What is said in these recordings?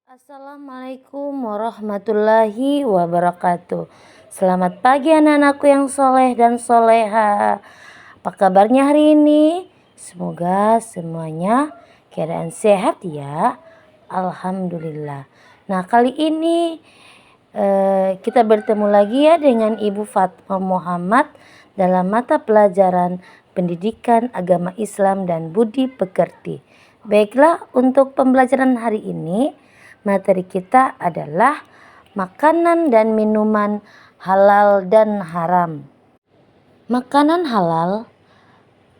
Assalamualaikum warahmatullahi wabarakatuh. Selamat pagi anak-anakku yang soleh dan soleha. Apa kabarnya hari ini? Semoga semuanya keadaan sehat ya. Alhamdulillah. Nah, kali ini kita bertemu lagi ya dengan Ibu Fatma Muhammad dalam mata pelajaran Pendidikan Agama Islam dan Budi Pekerti. Baiklah, untuk pembelajaran hari ini materi kita adalah makanan dan minuman halal dan haram. Makanan halal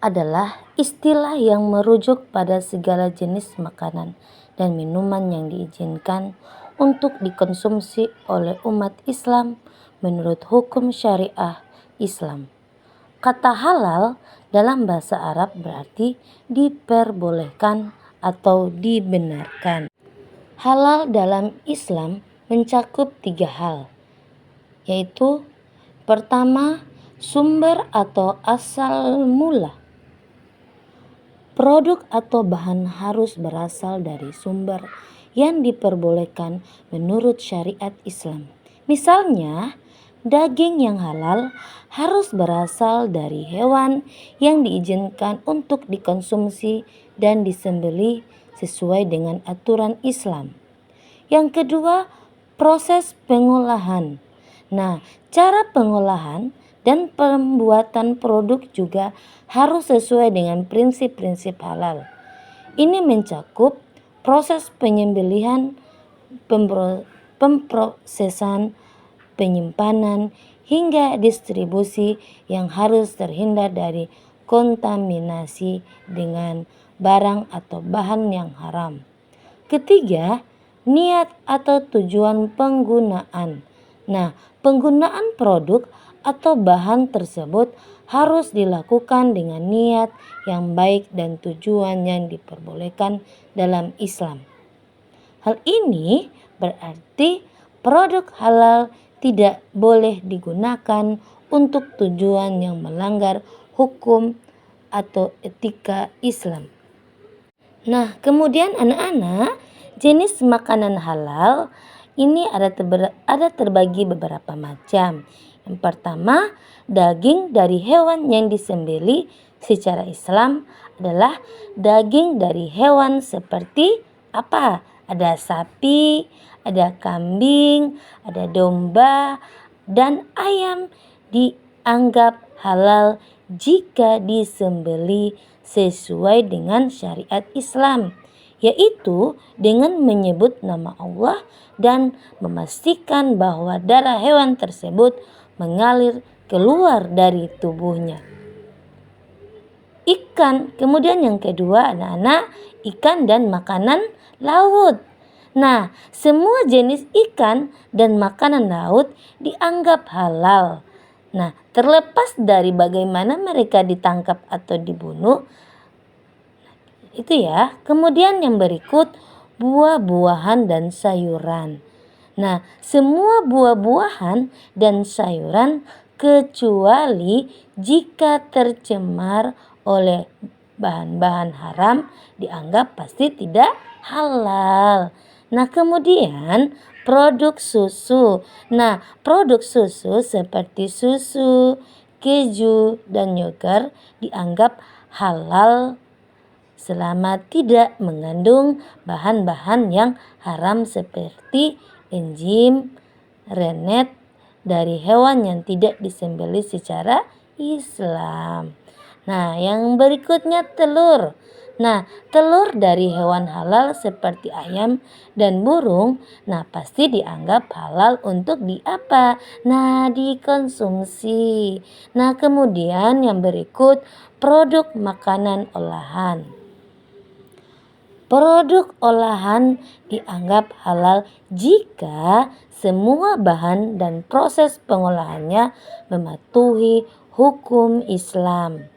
adalah istilah yang merujuk pada segala jenis makanan dan minuman yang diizinkan untuk dikonsumsi oleh umat Islam menurut hukum syariah Islam. Kata halal dalam bahasa Arab berarti diperbolehkan atau dibenarkan. Halal dalam Islam mencakup 3 hal, yaitu pertama, sumber atau asal mula. Produk atau bahan harus berasal dari sumber yang diperbolehkan menurut syariat Islam. Misalnya, daging yang halal harus berasal dari hewan yang diizinkan untuk dikonsumsi dan disembelih sesuai dengan aturan Islam. Yang kedua, proses pengolahan. Nah, cara pengolahan dan pembuatan produk juga harus sesuai dengan prinsip-prinsip halal. Ini mencakup proses penyembelihan, pemprosesan, penyimpanan, hingga distribusi yang harus terhindar dari kontaminasi dengan barang atau bahan yang haram. Ketiga, niat atau tujuan penggunaan. Nah, penggunaan produk atau bahan tersebut harus dilakukan dengan niat yang baik dan tujuan yang diperbolehkan dalam Islam. Hal ini berarti produk halal tidak boleh digunakan untuk tujuan yang melanggar hukum atau etika Islam. Nah, kemudian anak-anak, jenis makanan halal ini ada terbagi beberapa macam. Yang pertama, daging dari hewan yang disembelih secara Islam adalah daging dari hewan seperti apa? Ada sapi, ada kambing, ada domba, dan ayam dianggap halal jika disembelih sesuai dengan syariat Islam, yaitu dengan menyebut nama Allah dan memastikan bahwa darah hewan tersebut mengalir keluar dari tubuhnya. Ikan, kemudian yang kedua anak-anak, ikan dan makanan laut. Nah, semua jenis ikan dan makanan laut dianggap halal. Nah, terlepas dari bagaimana mereka ditangkap atau dibunuh, itu ya. Kemudian yang berikut, buah-buahan dan sayuran. Nah, semua buah-buahan dan sayuran kecuali jika tercemar oleh bahan-bahan haram dianggap pasti tidak halal. Nah, kemudian produk susu. Nah, produk susu seperti susu, keju, dan yogurt dianggap halal selama tidak mengandung bahan-bahan yang haram seperti enzim, rennet dari hewan yang tidak disembelih secara Islam. Nah, yang berikutnya telur. Nah, telur dari hewan halal seperti ayam dan burung, nah pasti dianggap halal untuk diapa? Nah, dikonsumsi. Nah, kemudian yang berikut produk makanan olahan. Produk olahan dianggap halal jika semua bahan dan proses pengolahannya mematuhi hukum Islam.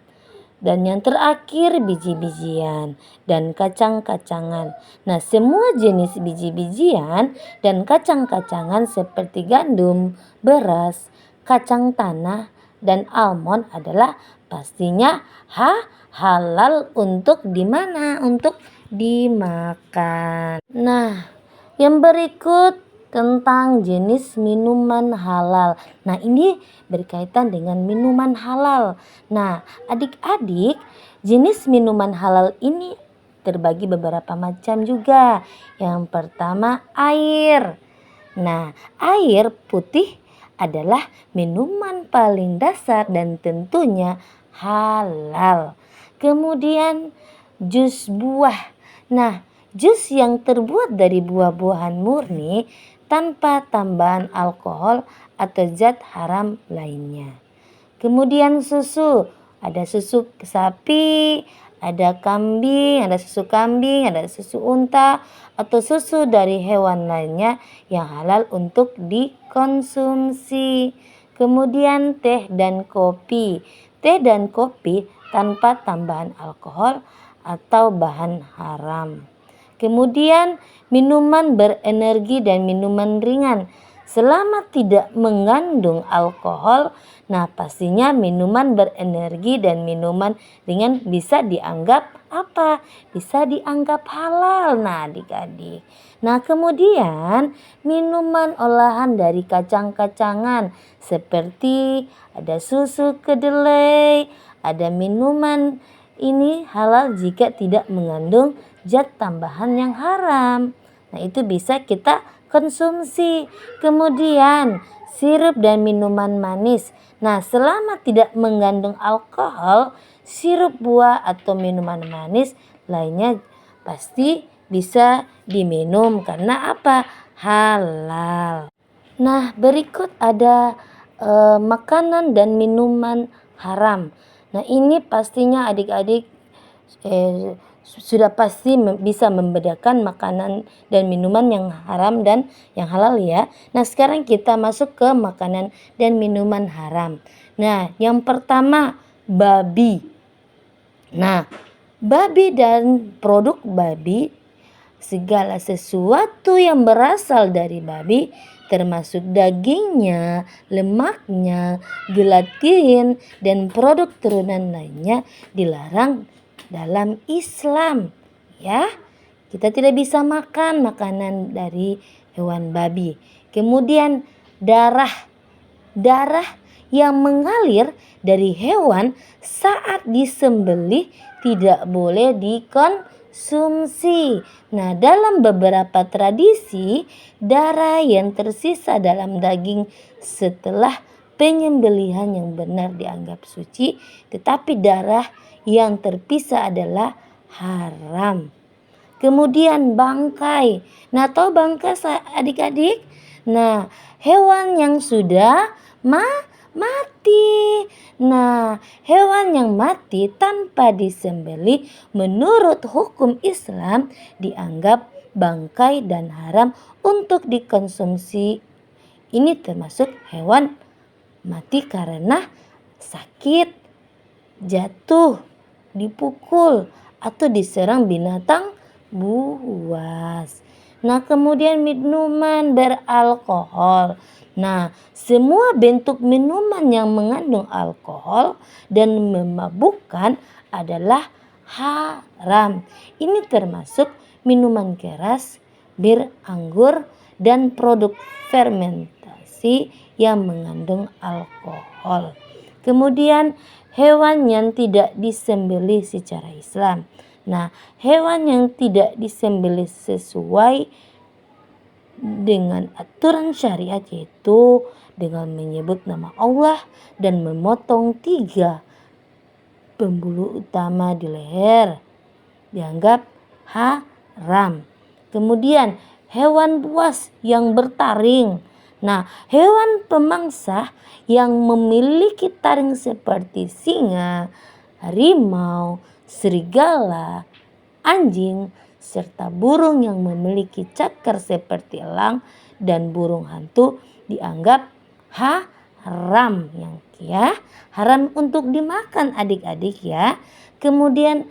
Dan yang terakhir biji-bijian dan kacang-kacangan. Nah, semua jenis biji-bijian dan kacang-kacangan seperti gandum, beras, kacang tanah, dan almond adalah pastinya halal untuk dimana? Untuk dimakan. Nah, Yang berikut tentang jenis minuman halal. Nah, ini berkaitan dengan minuman halal. Nah, adik-adik, jenis minuman halal ini terbagi beberapa macam juga. Yang pertama, air. Nah, air putih adalah minuman paling dasar dan tentunya halal. Kemudian jus buah. Nah, jus yang terbuat dari buah-buahan murni tanpa tambahan alkohol atau zat haram lainnya. Kemudian susu, ada susu sapi, ada kambing, ada susu kambing, ada susu unta, atau susu dari hewan lainnya yang halal untuk dikonsumsi. Kemudian teh dan kopi. Teh dan kopi tanpa tambahan alkohol atau bahan haram. Kemudian minuman berenergi dan minuman ringan. Selama tidak mengandung alkohol, nah pastinya minuman berenergi dan minuman ringan bisa dianggap apa? Bisa dianggap halal. Nah, adik-adik. Nah, kemudian minuman olahan dari kacang-kacangan seperti ada susu kedelai, ada minuman ini halal jika tidak mengandung zat tambahan yang haram. Nah, itu bisa kita konsumsi. Kemudian sirup dan minuman manis. Nah, selama tidak mengandung alkohol, sirup buah atau minuman manis lainnya pasti bisa diminum karena apa? Halal. Nah, berikut ada makanan dan minuman haram. Nah, ini pastinya adik-adik sudah pasti bisa membedakan makanan dan minuman yang haram dan yang halal ya. Nah, sekarang kita masuk ke makanan dan minuman haram. Nah, yang pertama babi. Nah, babi dan produk babi, segala sesuatu yang berasal dari babi termasuk dagingnya, lemaknya, gelatin, dan produk turunan lainnya dilarang dalam Islam ya. Kita tidak bisa makan makanan dari hewan babi. Kemudian darah yang mengalir dari hewan saat disembelih tidak boleh dikonsumsi. Nah, dalam beberapa tradisi, darah yang tersisa dalam daging setelah penyembelihan yang benar dianggap suci, tetapi darah yang terpisah adalah haram. Kemudian bangkai. Nah, tahu bangkai adik-adik? Nah, hewan yang sudah mati. Nah, hewan yang mati tanpa disembelih menurut hukum Islam dianggap bangkai dan haram untuk dikonsumsi. Ini termasuk hewan mati karena sakit, jatuh, dipukul, atau diserang binatang buas. Nah, kemudian minuman beralkohol. Nah, semua bentuk minuman yang mengandung alkohol dan memabukkan adalah haram. Ini termasuk minuman keras, bir, anggur, dan produk fermentasi yang mengandung alkohol. Kemudian hewan yang tidak disembelih secara Islam. Nah, hewan yang tidak disembelih sesuai dengan aturan syariat yaitu dengan menyebut nama Allah dan memotong 3 pembuluh utama di leher dianggap haram. Kemudian hewan buas yang bertaring. Nah, hewan pemangsa yang memiliki taring seperti singa, harimau, serigala, anjing, serta burung yang memiliki cakar seperti elang dan burung hantu dianggap haram ya. Haram untuk dimakan adik-adik ya. Kemudian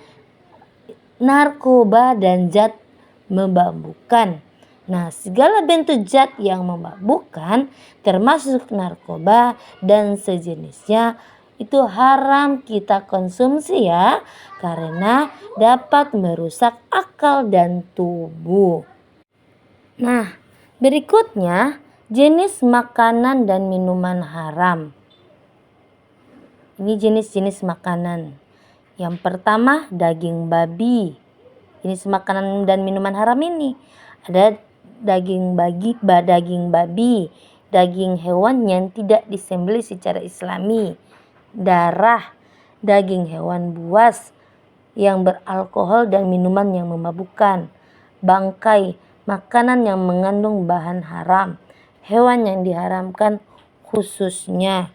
narkoba dan zat memabukkan. Nah, segala bentuk zat yang memabukkan termasuk narkoba dan sejenisnya itu haram kita konsumsi ya, karena dapat merusak akal dan tubuh. Nah, berikutnya jenis makanan dan minuman haram. Ini jenis-jenis makanan. Yang pertama, daging babi. Jenis makanan dan minuman haram ini ada daging babi, daging hewan yang tidak disembelih secara islami, darah, daging hewan buas yang beralkohol dan minuman yang memabukkan, bangkai, makanan yang mengandung bahan haram, hewan yang diharamkan khususnya.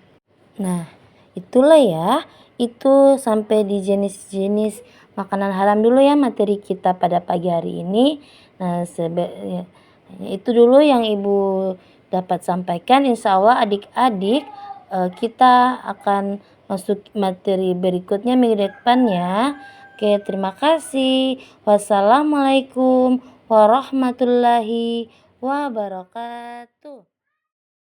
Nah, itulah ya, itu sampai di jenis-jenis makanan haram dulu ya materi kita pada pagi hari ini. Nah, itu dulu yang Ibu dapat sampaikan. Insya Allah adik-adik kita akan masuk materi berikutnya minggu depan ya. Oke, terima kasih. Wassalamualaikum warahmatullahi wabarakatuh.